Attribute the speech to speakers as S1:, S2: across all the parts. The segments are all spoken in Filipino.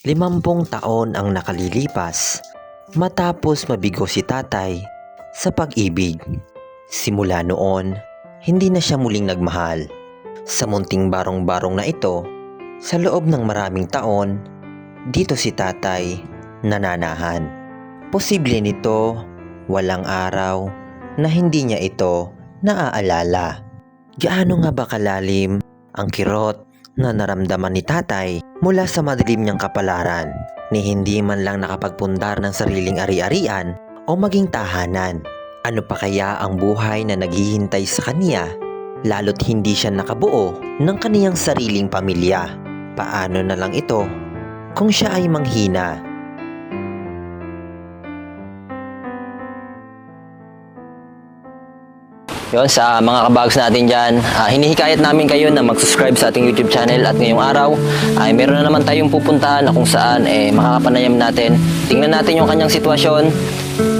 S1: 50 taon ang nakalilipas matapos mabigo si tatay sa pag-ibig. Simula noon, hindi na siya muling nagmahal. Sa munting barong-barong na ito, sa loob ng maraming taon, dito si tatay nananahan. Posible nito, walang araw na hindi niya ito naaalala. Gaano nga ba kalalim ang kirot na naramdaman ni tatay mula sa madilim niyang kapalaran ni hindi man lang nakapagpundar ng sariling ari-arian o maging tahanan. Ano pa kaya ang buhay na naghihintay sa kanya lalo't hindi siya nakabuo ng kaniyang sariling pamilya? Paano na lang ito kung siya ay manghina?
S2: Yun, sa mga kabags natin dyan, hinihikayat namin kayo na mag-subscribe sa ating YouTube channel at ngayong araw ay meron na naman tayong pupuntahan na kung saan makakapanayam natin. Tingnan natin yung kanyang sitwasyon.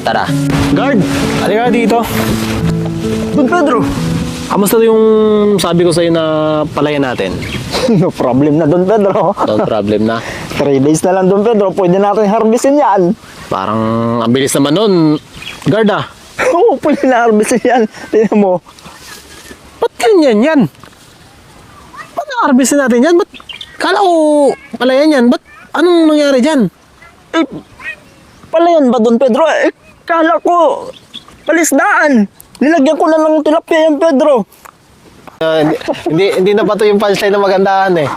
S2: Tara!
S3: Guard! Halika dito. Don Pedro! Kamusta yung sabi ko sa'yo na palayan natin?
S4: No problem na, Don Pedro.
S3: No problem na.
S4: 3 days na lang, Don Pedro. Pwede natin harvestin yan.
S3: Parang ang bilis naman nun. Guard
S4: Oo, pwede na harvestin yan. Tingnan mo.
S3: ba't ganyan yan? Ba't na-harvestin natin yan? Ba't kala ko palayan yan? Ba't anong nangyari dyan?
S4: Palayan ba, Don Pedro? Kala ko palisdaan. Nilagyan ko na ng tilapia yan, Pedro.
S3: Hindi na pa to yung punchline na magandahan eh.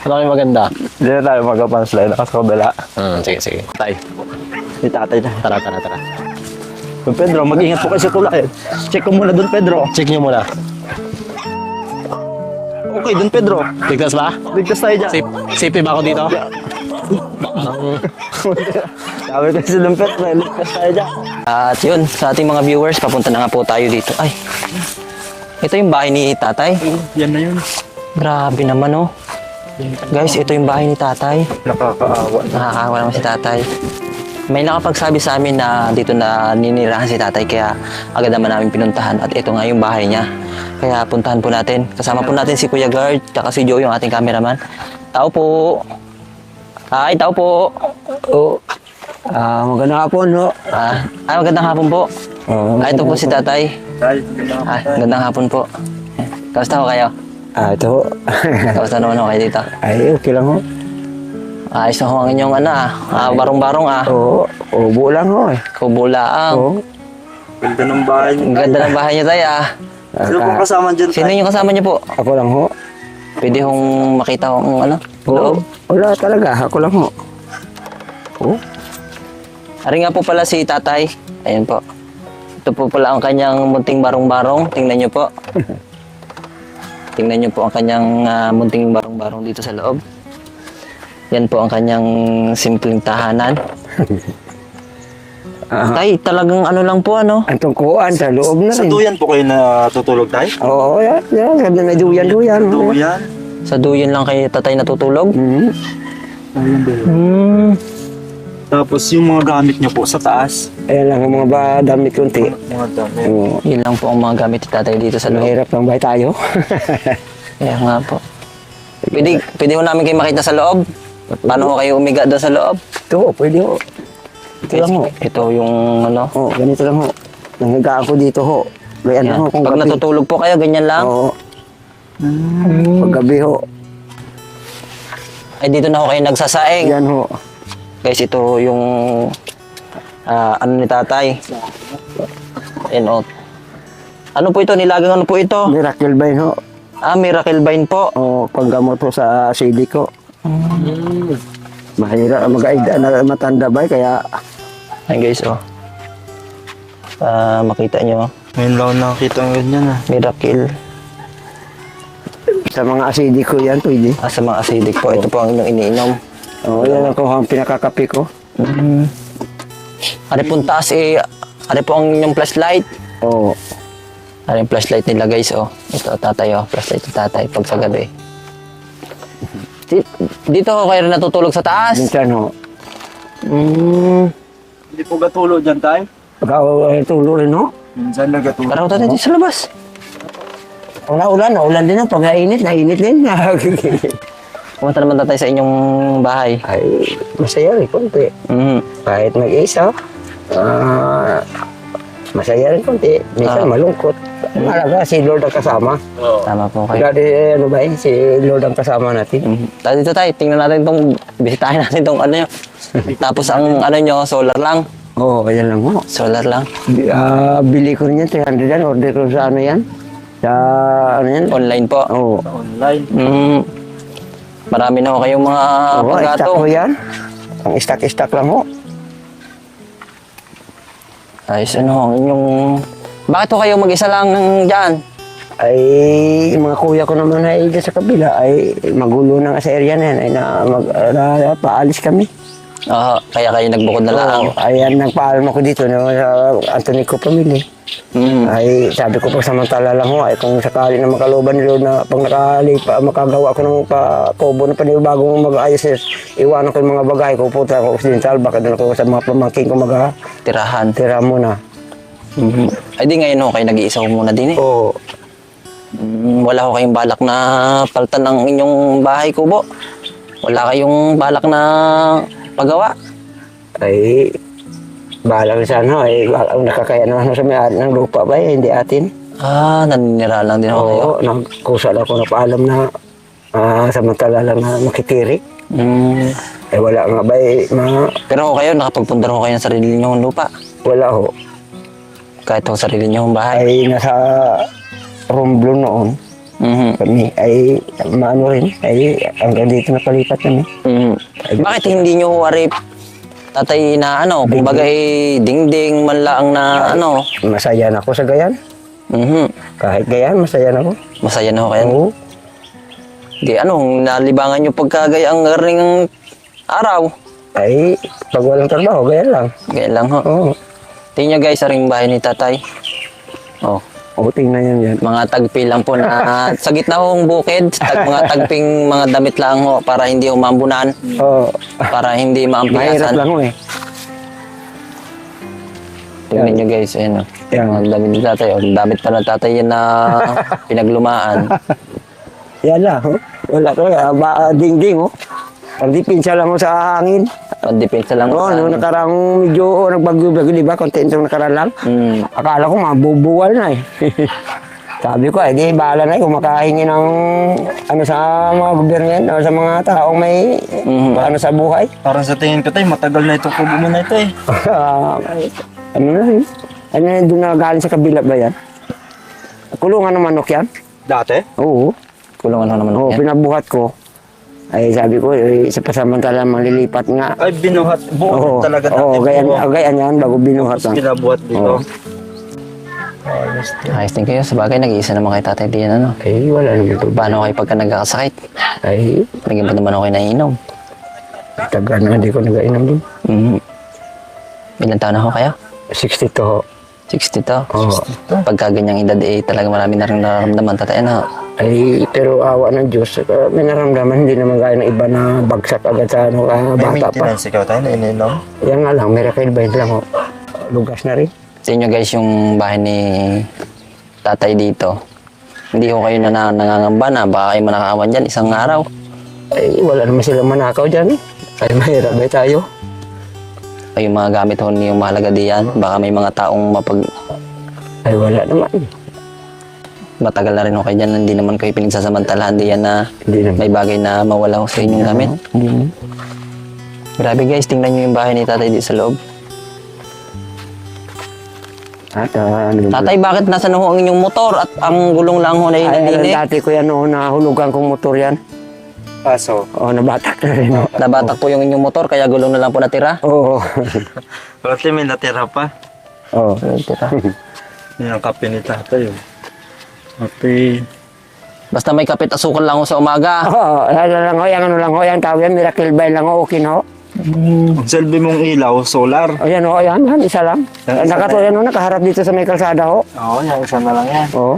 S3: Ano kayo maganda?
S4: Hindi na tayo mag-punchline. Nakasakabala.
S3: Sige. Tay.
S4: Si tatay na.
S3: Tara.
S4: Don Pedro, mag-ingat po kayo sa tulay. Check ko muna, Don Pedro.
S3: Check nyo muna.
S4: Okay, Don Pedro.
S3: Ligtas ba?
S4: Ligtas tayo dyan.
S3: Safe ba ako dito?
S4: Sabi ko si Don Pedro, ligtas tayo dyan.
S2: At yun, sa ating mga viewers, papunta na nga po tayo dito. Ay, ito yung bahay ni tatay.
S4: Yan na yun.
S2: Grabe naman oh. Guys, ito yung bahay ni tatay.
S4: Nakakaawa.
S2: Nakakaawa naman si tatay. May nakapagsabi sa amin na dito na ninirahan si tatay kaya agad naman namin pinuntahan at ito nga yung bahay niya. Kaya puntahan po natin. Kasama po natin si Kuya Guard at si Joe yung ating cameraman. Tao po. Hi, tao po.
S4: Magandang hapon, no?
S2: Magandang hapon po. Ito po si tatay. Magandang hapon po. Kamusta ho kayo?
S4: Ito.
S2: Kamusta naman ho kayo dito?
S4: Ay, okay lang, ho.
S2: Ayos na ho ang inyong barong-barong
S4: Oo, ubo lang, ho, eh.
S2: Kubulaang.
S4: Oo.
S5: Ganda ng bahay niyo.
S2: Ang ganda ng bahay niyo tayo
S5: Sino pong kasama dyan
S2: Sino yung kasama niyo po?
S4: Ako lang, ho.
S2: Pwede hong makita kung
S4: Oo.
S2: loob.
S4: Wala talaga, ako lang, ho. Oo.
S2: Ari nga po pala si tatay. Ayan po. Ito po pala ang kanyang munting barong-barong. Tingnan niyo po. Tingnan niyo po ang kanyang munting barong-barong dito sa loob. Yan po ang kanyang simpleng tahanan. Tay, talagang ano lang po
S4: Ang tungkuan sa loob na
S5: Sa
S4: rin.
S5: duyan po kayo natutulog tayo?
S4: Oo, yan. Sabi na duyan.
S5: Duyan?
S2: Sa duyan lang kay tatay natutulog.
S5: Tapos yung mga gamit niyo po sa taas?
S4: Ayan lang ang mga damit kunti.
S5: Mga damit.
S4: Oo.
S2: Yun lang po ang mga gamit ni tatay dito sa loob.
S4: Mahirap lang bahay tayo.
S2: Kaya nga po. Pwede ho namin kayo makita sa loob. Paano ho kayo umiga doon sa loob?
S4: Ito, pwede, ho. Ito lang, ho.
S2: Ito yung
S4: Oo, ganito lang, ho. Nanghigaan ko dito, ho. Ganyan lang, ho. Kung
S2: Pag
S4: gabi.
S2: natutulog po kayo, ganyan lang.
S4: Oo. Pag gabi, ho.
S2: Ay dito na ho kayo nagsasaing.
S4: Yan, ho.
S2: Guys, ito yung ano ni tatay. Ayan o. Ano po ito? Nilagang ano po ito?
S4: Miracle Vine, ho.
S2: Miracle Vine po.
S4: O, panggamot ho sa CD ko. Mahirap mag-aida na matanda ba kaya
S2: Ayan guys, oh. Makita nyo,
S5: Ngayon lang nakakita ng ganyan
S2: Miracle.
S4: sa mga CD ko yan pwede.
S2: Sa mga acidic po. Ito po ang inyong iniinom.
S4: Oo, yan ako ang pinakakapi ko.
S2: Ano pong taas ano po ang inyong flashlight?
S4: Oo.
S2: Ano yung flashlight nila guys, oh. Ito, tatay, oh. Flashlight ni tatay pag sa gabi. Dito ho kayo natutulog sa taas?
S4: Minsan, ho.
S5: Hindi po gatulo dyan tayo?
S4: Pagka tulo rin, ho.
S5: Minsan nagatulo.
S2: Parang tatay dito sa labas.
S4: Ulan din, ulan din. Pag nainit din.
S2: Kumusta naman tatay sa inyong bahay?
S6: Ay, masaya rin konti.
S2: Mhm.
S6: Kahit mag-isa, masaya rin konti. Minsan malungkot. Malaga, si Lord ang kasama.
S2: Tama po kayo.
S6: Dati, ano ba eh, si Lord ang kasama natin.
S2: Mhm. Tayo dito tayo, tingnan natin itong, bisitahin natin itong ano nyo. Tapos ang ano nyo, solar lang.
S6: Oo, kaya lang ho.
S2: Solar lang.
S6: Bili ko rin yan, 300 yan. Order ko sa ano yan. Sa ano yan.
S2: Online po.
S6: Oo.
S5: Online.
S2: Mhm. Marami na ho kayong mga
S6: Oo, stock
S2: paggato.
S6: ko yan. Ang stock lang ho.
S2: Ayos ano ho, inyong... Bakit ho kayo mag-isa lang dyan?
S6: Ay, yung mga kuya ko naman ay dyan sa kabila ay magulo na nga sa area na yan. Ay paalis kami.
S2: Oo, kaya kayo nagbukod na lang.
S6: Oo, ayan, nagpaalam ako dito no, sa Antonico Family.
S2: Mhm.
S6: Ay, sabi ko pa samantala lang ho, ay kung sakali na makaloban nilo na pag makagawa ko ng kubo na panibagong mag-ayos, iwanan ko yung mga bagay ko, puta ko Occidental, baka doon ako sa mga pamangkin ko
S2: Tirahan.
S6: tira muna.
S2: Mhm. Ay di ngayon ho, kayo nag-iisa ho muna din eh.
S6: Oo,
S2: Wala ho kayong balak na palitan ng inyong bahay kubo? Wala kayong balak na pagawa?
S6: ay, bahala rin sana, ay nakakaya naman sa may-ari ng lupa ba, hindi atin.
S2: Ah, naninira lang din ho kayo.
S6: Oo, nagkusal ako, napaalam na samantala lang na makitirik.
S2: Mm.
S6: Eh wala nga ba
S2: Pero ho kayo, nakapagpundar ho kayo ng sarili niyong lupa.
S6: wala ho.
S2: Kahit ho sarili niyong bahay.
S6: Ay nasa Romblon noon
S2: Mhm.
S6: kami, ay maano rin, ay hanggang dito nakalipat kami.
S2: Mhm. Bakit hindi niyo ho arip tatay na ano, kumbaga dingding man lang na ano?
S6: Masaya na ako sa Gayan.
S2: Mhm.
S6: Kahit Gayan, masaya na ako.
S2: Masaya na ho kayo.
S6: Oo.
S2: Di ano, nalibangan niyo pagkagaya ang garing araw.
S6: Ay, pag walang trabaho, Gayan lang.
S2: Gaya lang ho.
S6: Oo.
S2: Tingnan niyo guys, sa ring bahay ni tatay. Oh.
S6: Oo, tingnan yan yan.
S2: Mga tagpi lang po na sa gitna hong bukid, mga tagping mga damit lang ho para hindi umambunan,
S6: Oo.
S2: para hindi
S6: Mahirap
S2: maampiyasan.
S6: lang ho eh.
S2: Tingnan nyo guys, ayun o.
S6: Yan.
S2: Mga damit ni tatay, o damit pa na tatay yan na pinaglumaan.
S6: Yan lang, ho. Wala ko, ding-ding, ho. Hindi pinsa lang ho sa hangin.
S2: O depensa lang.
S6: Oo, nung nakarang medyo nagbagyo-bagyo, di ba? Konti itong nakaraan lang.
S2: Mm.
S6: Akala ko mabubuwal na eh. Sabi ko, di bahala na eh, kung makahingi ng ano sa mga gobyerno yan, o sa mga taong may ano sa buhay.
S5: Parang sa tingin ko tayo, matagal na itong kubo mo na ito eh.
S6: Ano na rin? Ano na doon na galing sa kabila ba yan? Kulungan ng manok yan?
S5: Dati?
S6: Oo.
S2: Kulungan ho naman
S6: Oo,
S2: yan.
S6: pinabuhat ko. Ay sabi ko, sa pasamantala malilipat nga.
S5: Ay, binuhat. Buo talaga natin.
S6: Oo, gayan yan bago binuhat
S5: Tapos
S6: lang.
S5: kinabuhat dito.
S6: Oo.
S2: Ayos din kayo, sa bagay nag-iisa naman kay tatay diyan ano.
S6: Ay, wala naman ito.
S2: Paano kayo pagka nagkakasakit?
S6: Ay,
S2: Naging ba naman ako kayo naiinom?
S6: taga na hindi ko nagainom din.
S2: Mhm. Ilan taon na ho kayo?
S6: 62 ho.
S2: 60 to.
S6: Oo.
S2: Pagka ganyang edad eh, talaga marami na rin nararamdaman tatay ano.
S6: Ay, pero awa ng Diyos, may naramdaman, hindi naman gaya ng iba na bagsak agad sa ano,
S5: May
S6: bata pa.
S5: maintenance ikaw tayo na ininom.
S6: Yan nga lang, miracle bind lang ho. Lugas na rin.
S2: Sa inyo guys, yung bahay ni tatay dito, hindi ko kayo na nangangamba na baka kayo manakawan dyan isang araw.
S6: Ay, wala naman silang manakaw dyan eh. Ay, mahirap ba tayo?
S2: O yung mga gamit ho yung mahalaga diyan, baka may mga taong
S6: Ay, wala naman.
S2: matagal na rin ho kayo dyan, hindi naman kayo pinagsasamantalahan diyan na
S6: Hindi naman.
S2: may bagay na mawala ho sa inyong gamit.
S6: Hindi naman.
S2: Grabe guys, tingnan nyo yung bahay ni tatay dito sa loob.
S6: At, ano ba?
S2: Tatay, bakit nasa ho ang inyong motor at ang gulong lang ho na
S6: Ay,
S2: inilini?
S6: dati ko yan noon, nahulugan kong motor yan.
S5: Kaso,
S6: Oo, nabatak na rin. Oh.
S2: Nabatak po yung inyong motor, kaya gulong na lang po natira.
S6: Oo.
S5: pati may natira pa.
S6: Oo.
S2: Natira.
S5: Yan ang kape ni tatay. oh. Kape.
S2: Basta may kapit asukal lang ho sa umaga.
S6: Oo, ano lang ho, yung ano lang ho, yung tawag yan, miracle bind lang ho, okay na ho.
S5: Ang selfie mong ilaw, solar.
S6: O yan ho, yan, isa lang.
S5: Yan, isa
S6: Nakatuloy yan ho, nakaharap dito sa may kalsada ho.
S5: Oo, yung isa na lang yan.
S6: Oo.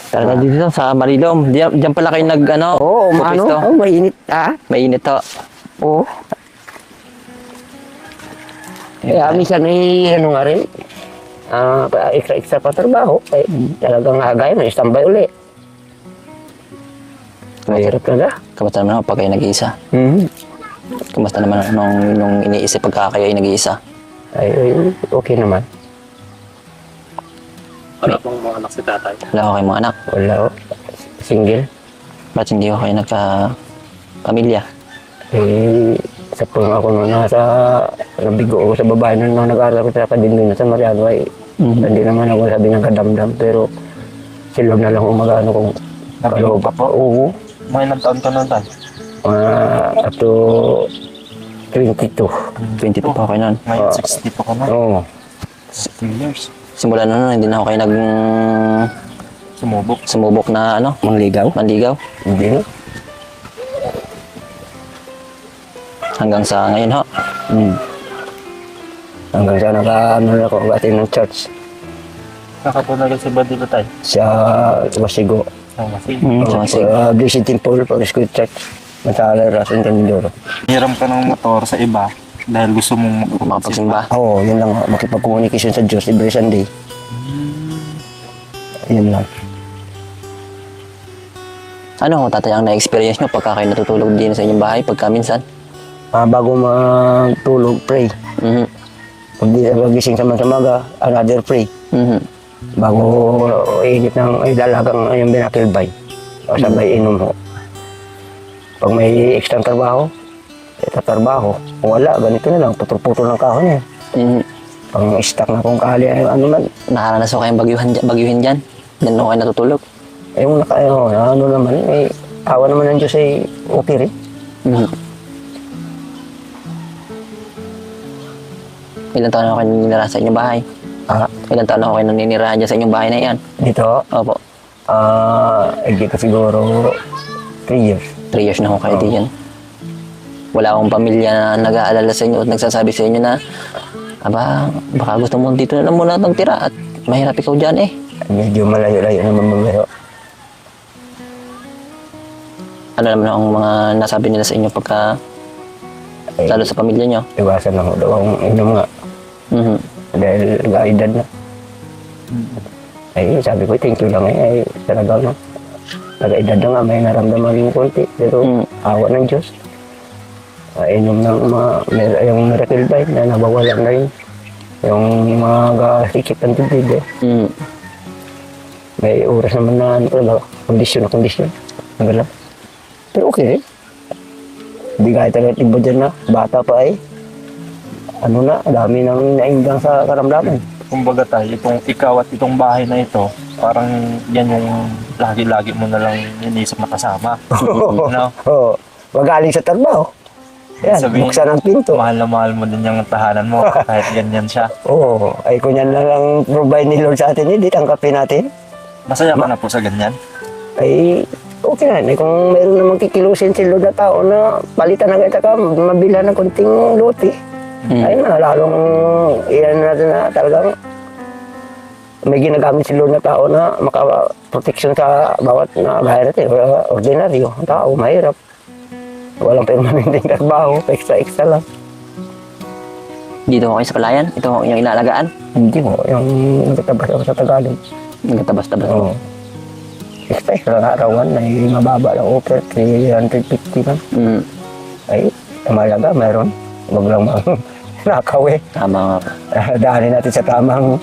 S2: Talaga dito sa Marilom. Diyan pala kayo nag ano?
S6: Oo, maano,
S2: pupisto.
S6: oh, mainit,
S2: Mainit to.
S6: Oo. Kaya minsan ay, ano nga rin, extra pa trabaho. Eh, talagang hagay, may standby uli. Mahirap talaga.
S2: Kamusta naman ako pag kayo nag-iisa? Kamusta naman nung iniisip pagka kayo ay nag-iisa?
S6: Ay, okay naman.
S3: Wala pang mga anak si tatay.
S2: Wala ko kayong mga anak.
S6: Wala oh. Single.
S2: Ba't hindi ko kayo nagka-pamilya?
S6: Eh, sa pang ako nung nabigo ako sa babae nung nag-aaral ko sa akademya sa Mariano ay hindi naman ako sabi ng kadamdam pero silog na lang kung mag-ano kung
S5: Nabigo ka po?
S6: Oo.
S5: Mga ilang taon ka nun, Tay?
S6: Up to 22.
S2: 22 pa kayo nun.
S5: Ngayon, 60 pa ka na.
S6: Oo.
S5: 16 years.
S2: Simula nun, hindi na ako kayo
S5: Sumubok.
S2: sumubok na ano,
S6: Mangligaw?
S2: manligaw.
S6: Hindi na.
S2: Hanggang sa ngayon ho.
S6: Hanggang sa naka-ano na ako atin ng church
S5: Nakatunagan si Bandilo, Tay.
S6: sa Wasigo.
S5: Kasi
S2: So,
S6: Blessed Temple for School Church. Matala Rason Canindoro.
S5: hiram ka ng motor sa iba dahil gusto mong
S2: makapagsimba.
S6: Oo, yun lang. Makipag-communication sa Diyos every Sunday. Yun lang.
S2: Ano ho, tatay, ang na-experience nyo pagka kayo natutulog din sa inyong bahay pagka minsan?
S6: Bago matulog, pray. Pag di magising sa maga, another pray. Bago init ng ilalagang yung binakilbay. O sabay inom ho. Pag may extra trabaho, tatrabaho. Kung wala, ganito na lang, putol-putol ng kahon yan. Pang stock na kung kali, ano man.
S2: Nakaranas ho kayong bagyuhin dyan? Diyan ho kayo natutulog?
S6: Yung ano naman, awa naman ng Diyos ay okay rin.
S2: Ilan taon na ako kayo naninirahan sa inyong bahay? Ilan taon na ako kayo naninirahan dyan sa inyong bahay na yan?
S6: Dito,
S2: Opo,
S6: hindi ko siguro 3 years.
S2: 3 years na ako kayo diyan. Wala akong pamilya na nag-aalala sa inyo at nagsasabi sa inyo na aba, baka gusto mo dito na lang muna tira at mahirap ikaw dyan eh.
S6: Medyo malayo-layo naman mamero.
S2: Ano naman ang mga nasabi nila sa inyo pagka lalo sa pamilya nyo?
S6: Iwasan lang daw akong inom nga. Dahil nag-aedad na. Ay, sabi ko, thank you lang ay talaga no. Nag-aedad na nga, may naramdaman yung konti. Pero awa ng Diyos. Inom ng yung miracle bite na nabawala na rin. Yung mga sikip ng dibdib eh. May oras naman na ano talaga, kondisyon. Nagala. Pero okay rin. Hindi kahit talaga iba dyan na, bata pa ay. Ano na, dami nang nainggang sa karamdaman.
S5: kumbaga, Tay, itong ikaw at itong bahay na ito, parang yan yung lagi-lagi mo na lang inisip na kasama. No?
S6: Oo. Magaling sa trabaho. Yan,
S5: Sabihin,
S6: buksan ang pinto.
S5: Mahal na mahal mo din yung tahanan mo kahit ganyan siya.
S6: Oo. Ay, kung yan na lang provide ni Lord sa atin, hindi tanggapin natin.
S5: Masaya ka na po sa ganyan?
S6: Ay, okay na. Ay, kung mayroon namang kikilusin si Lord na tao na palitan na kita ka, mabila ng konting luti. Ay na, lalong iyan natin na talagang may ginagamit si Lord na tao na makaproteksyon sa bawat na gaya natin. Ordinaryo, ang tao, mahirap. Walang permanenteng trabaho, extra lang.
S2: Dito ko kayo sa palayan? Ito ho yung inalagaan?
S6: Hindi mo, yung nagtatabas ako sa Tagalog.
S2: Nagtabas-tabas
S6: Oo.
S2: mo.
S6: Extra lang arawan, may mababa lang offer, 350 lang. Ay, malaga, mayroon. Huwag lang nakaw eh.
S2: Tama nga po.
S6: Daanin natin sa tamang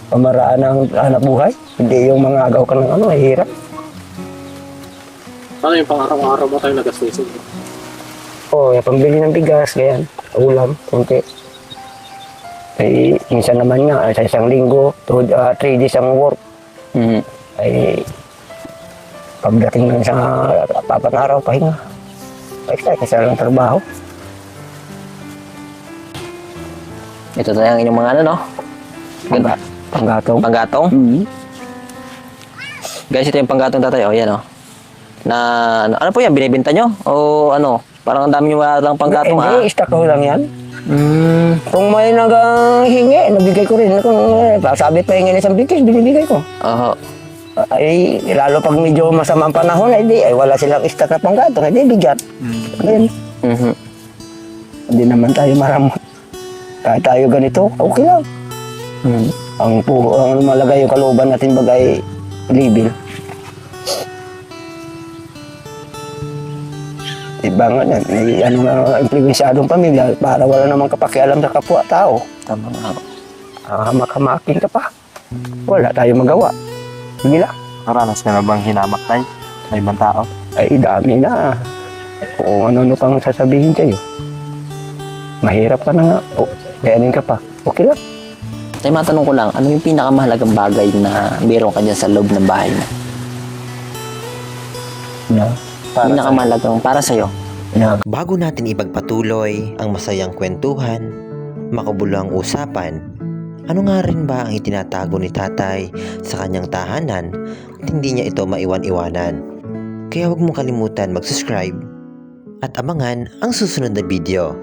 S6: pamaraan ng hanap buhay. Hindi yung mga agaw ka ng ano, hirap.
S3: Ano yung pang-araw-araw mo tayo nagastusin?
S6: Oo, yung pambili ng bigas, ganyan. Ulam, konti. Ay, minsan naman nga, sa isang linggo, 3 days ang work. Ay, pagdating ng isang 4 na araw, pahinga. Ay, isa lang trabaho.
S2: Ito tayo ang inyong mga ano, no? Ganda.
S6: Panggatong.
S2: Panggatong? Guys, ito yung panggatong tatay. O, yan, o. Na, ano po yan? Binibenta nyo? O ano? Parang ang dami nyo wala lang panggatong,
S6: Hindi, stock ko lang yan. Kung may naghingi, nabigay ko rin. Kung sabi pa hingin isang bigay, binibigay ko.
S2: Oho.
S6: Ay, lalo pag medyo masamang panahon, ay wala silang stock na panggatong, hindi bigat. Ayun. Hindi naman tayo maramot. Kahit tayo ganito, okay lang. Ang malagay yung kalooban natin bagay libil. Tibangan yan. May ano nga impluensyadong pamilya para wala namang kapakialam sa kapwa-tao.
S2: Tama nga ho.
S6: Hamak-hamakin ka pa. Wala tayong magawa. Sige lang.
S5: Naranas ka na bang hinamak tayo? May ibang tao?
S6: Ay, dami na. Kung ano-ano pang sasabihin sa'yo. Mahirap ka na nga. O, kayanin ka pa. Okay lang.
S2: Tay, matanong ko lang, ano yung pinakamahalagang bagay na meron ka dyan sa loob ng bahay na? Pinakamahalagang para sa'yo.
S1: Bago natin ipagpatuloy ang masayang kwentuhan, makabuluhang usapan, ano nga rin ba ang itinatago ni tatay sa kanyang tahanan at hindi niya ito maiwan-iwanan? Kaya huwag mong kalimutan mag-subscribe at abangan ang susunod na video.